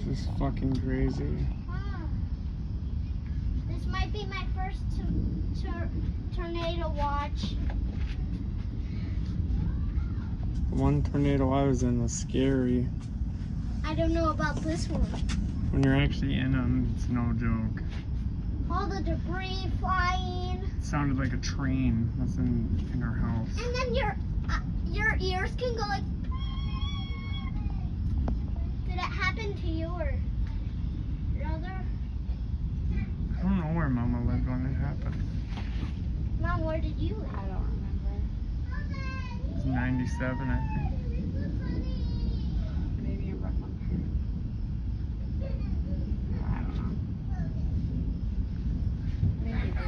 This is fucking crazy. This might be my first tornado watch. The one tornado I was in was scary. I don't know about this one. When you're actually in them, it's no joke. All the debris flying. It sounded like a train was in our house. And then your ears can go like. Did it happen to you or your other? I don't know where Mama lived when it happened. Mom, where did you live? I don't remember. It was 97, I think.